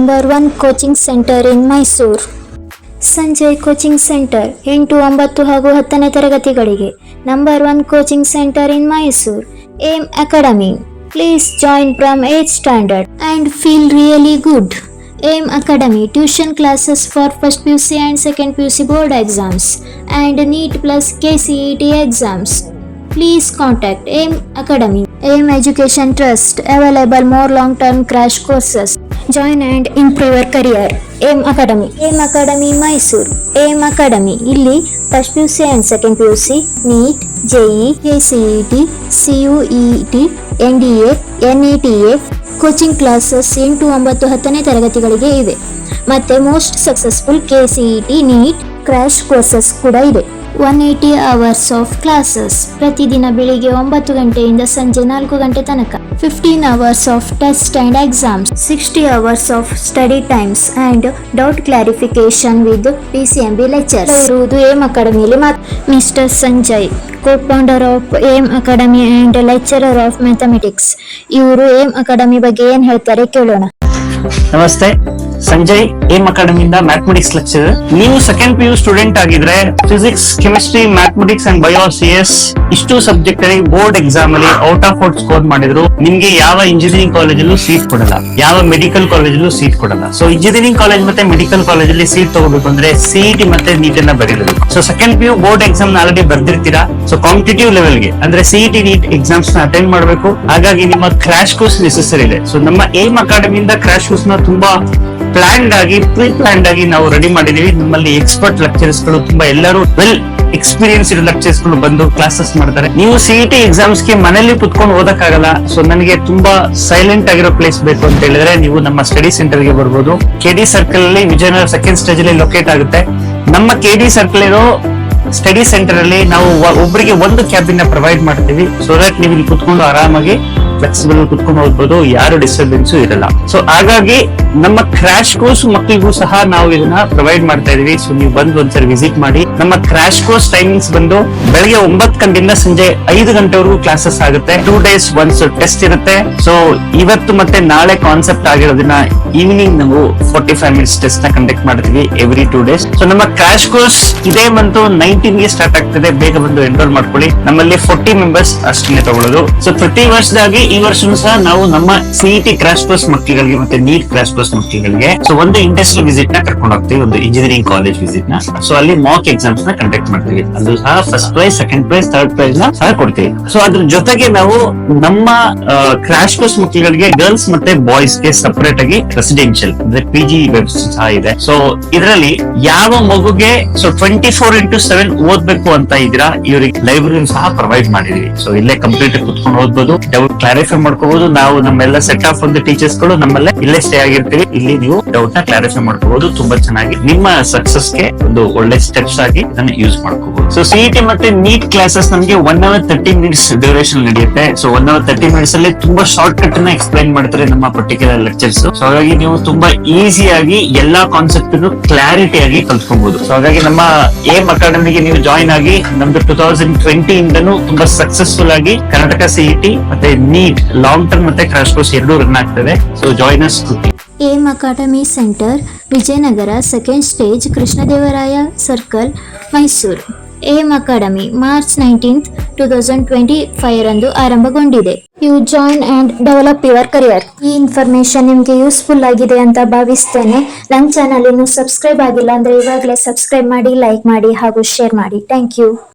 Number 1 coaching centre in Mysuru. Sanjay coaching centre 8, 9 ಹಾಗೂ 10ನೇ ತರಗತಿಗಳಿಗೆ. Number 1 coaching centre in Mysuru. Aim Academy. Please join from 8th standard and feel really good. AIM Academy tuition classes for first PUC and second PUC board exams and NEET plus KCET exams. Please contact AIM Academy. AIM Education Trust available more long-term crash courses. Join and improve your career. AIM Academy. AIM Academy Mysore. AIM Academy ಇಲ್ಲಿ first PUC and second PUC, NEET, JEE, KCET, CUET, NDA, NETA coaching classes 8, 9, 10ನೇ ತರಗತಿಗಳಿಗೆ ಇವೆ. ಮತ್ತೆ most successful KCET, NEET crash courses ಕೂಡ ಇದೆ. 180 hours of classes ಪ್ರತಿದಿನ ಬೆಳಿಗ್ಗೆ 9 ಗಂಟೆಯಿಂದ ಸಂಜೆ 4 ಗಂಟೆ ತನಕ. 15 hours of test and exams. 60 hours of study times and doubt clarification with PCMB lectures ಇರುವುದು ಏಮ್ ಅಕಾಡೆಮಿಯಲ್ಲಿ. Mister Sanjay, co-founder of Aim Academy and lecturer of mathematics. ಇವರು ಏಮ್ ಅಕಾಡೆಮಿ ಬಗ್ಗೆ ಏನ್ ಹೇಳ್ತಾರೆ ಕೇಳೋಣ. ನಮಸ್ತೆ, ಸಂಜಯ್, ಏಮ್ ಅಕಾಡೆಮಿಯಿಂದ ಮ್ಯಾಥಮೆಟಿಕ್ಸ್ ಲೆಕ್ಚರರ್. ನೀವು ಸೆಕೆಂಡ್ PU ಸ್ಟೂಡೆಂಟ್ ಆಗಿದ್ರೆ physics, chemistry, mathematics and bio, CS ಇಷ್ಟು ಸಬ್ಜೆಕ್ಟ್ ಅಲ್ಲಿ ಬೋರ್ಡ್ ಎಕ್ಸಾಮ್ ಅಲ್ಲಿ ಔಟ್ ಆಫ್ ಔಟ್ ಸ್ಕೋರ್ ಮಾಡಿದ್ರು ನಿಮ್ಗೆ ಯಾವ ಇಂಜಿನಿಯರಿಂಗ್ ಕಾಲೇಜಲ್ಲೂ ಸೀಟ್ ಕೊಡಲ್ಲ, ಯಾವ ಮೆಡಿಕಲ್ ಕಾಲೇಜಲ್ಲೂ ಸೀಟ್ ಕೊಡಲ್ಲ. ಸೊ ಇಂಜಿನಿಯರಿಂಗ್ ಕಾಲೇಜ್ ಮತ್ತೆ ಮೆಡಿಕಲ್ ಕಾಲೇಜಲ್ಲಿ ಸೀಟ್ ತಗೋಬೇಕು ಅಂದ್ರೆ CET ಮತ್ತೆ NEET ಅನ್ನ ಬರೀಬೇಕು. So second PU board exam already ಬರ್ದಿರ್ತೀರಾ. ಸೊ ಕಾಂಪಿಟೇಟಿವ್ ಲೆವೆಲ್ ಗೆ ಅಂದ್ರೆ CET, NEET ಎಕ್ಸಾಮ್ಸ್ ನ ಅಟೆಂಡ್ ಮಾಡಬೇಕು. ಹಾಗಾಗಿ ನಿಮ್ಮ ಕ್ರಾಶ್ ಕೋರ್ಸ್ ನೆಸೆಸರಿ ಇದೆ. ಸೊ ನಮ್ಮ ಏಮ್ ಅಕಾಡೆಮಿಯಿಂದ ಕ್ರಾಶ್ ಕೋರ್ಸ್ ನ ತುಂಬಾ ಪ್ಲಾನ್ಡ್ ಆಗಿ, ಪ್ರೀ ಪ್ಲಾನ್ಡ್ ಆಗಿ ನಾವು ರೆಡಿ ಮಾಡಿದೀವಿ. ನಮ್ಮಲ್ಲಿ ಎಕ್ಸ್ಪರ್ಟ್ ಲೆಕ್ಚರ್ಸ್ ಗಳು ತುಂಬಾ ಎಲ್ಲರೂ ವೆಲ್ ಎಕ್ಸ್ಪೀರಿಯನ್ಸ್ ಇರೋ ಲೆಕ್ಚರ್ಸ್ ಗಳು ಬಂದು ಕ್ಲಾಸಸ್ ಮಾಡ್ತಾರೆ. ನೀವು CET ಎಕ್ಸಾಮ್ಸ್ ಗೆ ಮನೇಲಿ ಕುತ್ಕೊಂಡು ಓದಕ್ಕಾಗಲ್ಲ. ಸೊ ನನಗೆ ತುಂಬಾ ಸೈಲೆಂಟ್ ಆಗಿರೋ ಪ್ಲೇಸ್ ಬೇಕು ಅಂತ ಹೇಳಿದ್ರೆ ನೀವು ನಮ್ಮ ಸ್ಟಡಿ ಸೆಂಟರ್ ಗೆ ಬರ್ಬೋದು. KD ಸರ್ಕಲ್ ಅಲ್ಲಿ ವಿಜಯನಗರ ಸೆಕೆಂಡ್ ಸ್ಟೇಜ್ ಅಲ್ಲಿ ಲೊಕೇಟ್ ಆಗುತ್ತೆ. ನಮ್ಮ KD ಸರ್ಕಲ್ ಇರೋ ಸ್ಟಡಿ ಸೆಂಟರ್ ಅಲ್ಲಿ ನಾವು ಒಬ್ಬರಿಗೆ ಒಂದು ಕ್ಯಾಬಿನ್ ಪ್ರೊವೈಡ್ ಮಾಡ್ತೀವಿ. ಸೊ ದಟ್ ನೀವು ಇಲ್ಲಿ ಕುತ್ಕೊಂಡು ಆರಾಮಾಗಿ ಫ್ಲೆಕ್ಸಿಬಲ್ ಕುತ್ಕೊಂಡು ಹೋಗ್ಬೋದು, ಯಾರು ಡಿಸ್ಟರ್ಬೆನ್ಸ್ ಇರಲ್ಲ. ಸೊ ಹಾಗಾಗಿ ನಮ್ಮ ಕ್ರಾಶ್ ಕೋರ್ಸ್ ಮಕ್ಕಳಿಗೂ ಸಹ ನಾವು ಇದನ್ನ ಪ್ರೊವೈಡ್ ಮಾಡ್ತಾ ಇದೀವಿ. ಸೊ ನೀವು ಬಂದು ಒಂದ್ಸರಿ ವಿಸಿಟ್ ಮಾಡಿ. ನಮ್ಮ ಕ್ರಾಶ್ ಕೋರ್ಸ್ ಟೈಮಿಂಗ್ಸ್ ಬಂದು ಬೆಳಗ್ಗೆ 9 ಗಂಟೆಯಿಂದ ಸಂಜೆ 5 ಗಂಟೆವರೆಗೂ ಕ್ಲಾಸಸ್ ಆಗುತ್ತೆ. 2 days ಒನ್ಸ್ ಟೆಸ್ಟ್ ಇರುತ್ತೆ. ಸೊ ಇವತ್ತು ಮತ್ತೆ ನಾಳೆ ಕಾನ್ಸೆಪ್ಟ್ ಆಗಿರೋದನ್ನ ಈವ್ನಿಂಗ್ ನಾವು 45 minutes ಟೆಸ್ಟ್ ನ ಕಂಡಕ್ಟ್ ಮಾಡ್ತೀವಿ ಎವ್ರಿ 2 days. ಸೊ ನಮ್ಮ ಕ್ರಾಶ್ ಕೋರ್ಸ್ ಇದೇ ಮಂತ್ 19 ಗೆ ಸ್ಟಾರ್ಟ್ ಆಗ್ತದೆ. ಬೇಗ ಬಂದು ಎನ್ರೋಲ್ ಮಾಡ್ಕೊಳ್ಳಿ. ನಮ್ಮಲ್ಲಿ 40 ಮೆಂಬರ್ಸ್ ಅಷ್ಟನ್ನೇ ತಗೊಳ್ಳೋದು. ಸೊ ಪ್ರತಿ ವರ್ಷದಾಗಿ ಈ ವರ್ಷನೂ ಸಹ ನಾವು ನಮ್ಮ CET ಕ್ರಾಶ್ ಕೋರ್ಸ್ ಮಕ್ಕಳಿಗೆ ಮತ್ತೆ NEET ಕ್ರಾಶ್ ಕೋರ್ಸ್ ಮಕ್ಕಳಿಗೆ ಸೊ ಒಂದು ಇಂಡಸ್ಟ್ರಿಯಲ್ ವಿಸಿಟ್ ನ ಕರ್ಕೊಂಡು ಹೋಗ್ತೀವಿ, ಒಂದು ಇಂಜಿನಿಯರಿಂಗ್ ಕಾಲೇಜ್ ವಿಸಿಟ್ ನ. ಸೊ ಅಲ್ಲಿ ಮಾಕ್ ಎಕ್ಸಾಮ್ಸ್ ನ ಕಂಡಕ್ಟ್ ಮಾಡ್ತೀವಿ. ಅದು ಸಹ first prize, second prize, third prize ನ ಸಹ ಕೊಡ್ತೀವಿ. ಸೊ ಅದ್ರ ಜೊತೆಗೆ ನಾವು ನಮ್ಮ ಕ್ರಾಶ್ ಕೋರ್ಸ್ ಮಕ್ಕಳಿಗೆ ಗರ್ಲ್ಸ್ ಮತ್ತೆ ಬಾಯ್ಸ್ ಗೆ ಸಪರೇಟ್ ಆಗಿ ರೆಸಿಡೆನ್ಷಿಯಲ್ ಅಂದ್ರೆ PG ವ್ಯವಸ್ಥೆ ಸಹ ಇದೆ. ಸೊ ಇದರಲ್ಲಿ ಯಾವ ಮಗುಗೆ 24/7 ಓದ್ಬೇಕು ಅಂತ ಇದ್ದೀರಾ, ಇವರಿಗೆ ಲೈಬ್ರರಿ ಸಹ ಪ್ರೊವೈಡ್ ಮಾಡಿದೀವಿ. ಸೊ ಇಲ್ಲೇ ಕಂಪ್ಲೀಟ್ ಕುತ್ಕೊಂಡು ಓದ್ಬೋದು, ಡೌಟ್ ಕ್ಲಾರಿಫೈ ಮಾಡ್ಕೋಬಹುದು. ನಾವು ನಮ್ಮೆಲ್ಲ ಸೆಟ್ ಆಫ್ ಒಂದು ಟೀಚರ್ಸ್ ಗಳು ನಮ್ಮಲ್ಲೇ ಇಲ್ಲೇ ಸ್ಟೇ ಆಗಿರ್ತೀವಿ. ಇಲ್ಲಿ ನೀವು ಡೌಟ್ ನ ಕ್ಲಾರಿಫೈ ಮಾಡ್ಕೋಬಹುದು. ತುಂಬಾ ಚೆನ್ನಾಗಿ ನಿಮ್ಮ ಸಕ್ಸಸ್ ಗೆ ಒಂದು ಒಳ್ಳೆ ಸ್ಟೆಪ್ಸ್ ಆಗಿ ಇದನ್ನ ಯೂಸ್ ಮಾಡ್ಕೋಬಹುದು. ಸೊ CET ಮತ್ತೆ NEET ಕ್ಲಾಸಸ್ ನಮಗೆ 1 hour 30 minutes ಡ್ಯೂರೇಷನ್ ನಡೆಯುತ್ತೆ. ಸೊ 1 hour 30 minutes ಅಲ್ಲಿ ತುಂಬಾ ಶಾರ್ಟ್ ಕಟ್ ನ ಎಕ್ಸ್ಪ್ಲೈನ್ ಮಾಡ್ತಾರೆ ನಮ್ಮ ಪರ್ಟಿಕ್ಯುಲರ್ ಲೆಕ್ಚರ್ಸ್. ಸೊ ಹಾಗಾಗಿ ನೀವು ತುಂಬಾ ಈಸಿಯಾಗಿ ಎಲ್ಲಾ ಕಾನ್ಸೆಪ್ಟ್ ಕ್ಲಾರಿಟಿ ಆಗಿ ಕಲ್ತ್ಕೊಬಹುದು. ಸೊ ಹಾಗಾಗಿ ನಮ್ಮ ಏಮ್ ಅಕಾಡೆಮಿಗೆ ನೀವು ಜಾಯಿನ್ ಆಗಿ ನಮ್ದು 2020 ಇಂದನೂ ತುಂಬಾ ಸಕ್ಸಸ್ಫುಲ್ ಆಗಿ ಕರ್ನಾಟಕ CET ಮತ್ತೆ NEET ಲಾಂಗ್ ಟರ್ಮ್ ಮತ್ತೆ ಕ್ರಾಶ್ ಕೋರ್ಸ್ ಎರಡೂ ರನ್ ಆಗ್ತದೆ. So join us quickly. Aim Academy centre Vijayanagar second stage, Krishnadevaraya circle, Mysuru. Aim Academy March 19th, 2025 ರಂದು ಆರಂಭಗೊಂಡಿದೆ. You join and develop your career. ಈ ಇನ್ಫಾರ್ಮೇಶನ್ ನಿಮಗೆ ಯೂಸ್ಫುಲ್ ಆಗಿದೆ ಅಂತ ಭಾವಿಸ್ತೇನೆ. ನನ್ನ ಚಾನಲ್ ಇನ್ನು ಸಬ್ಸ್ಕ್ರೈಬ್ ಆಗಿಲ್ಲ ಅಂದ್ರೆ ಇವಾಗಲೇ ಸಬ್ಸ್ಕ್ರೈಬ್ ಮಾಡಿ, ಲೈಕ್ ಮಾಡಿ ಹಾಗೂ ಶೇರ್ ಮಾಡಿ. Thank you.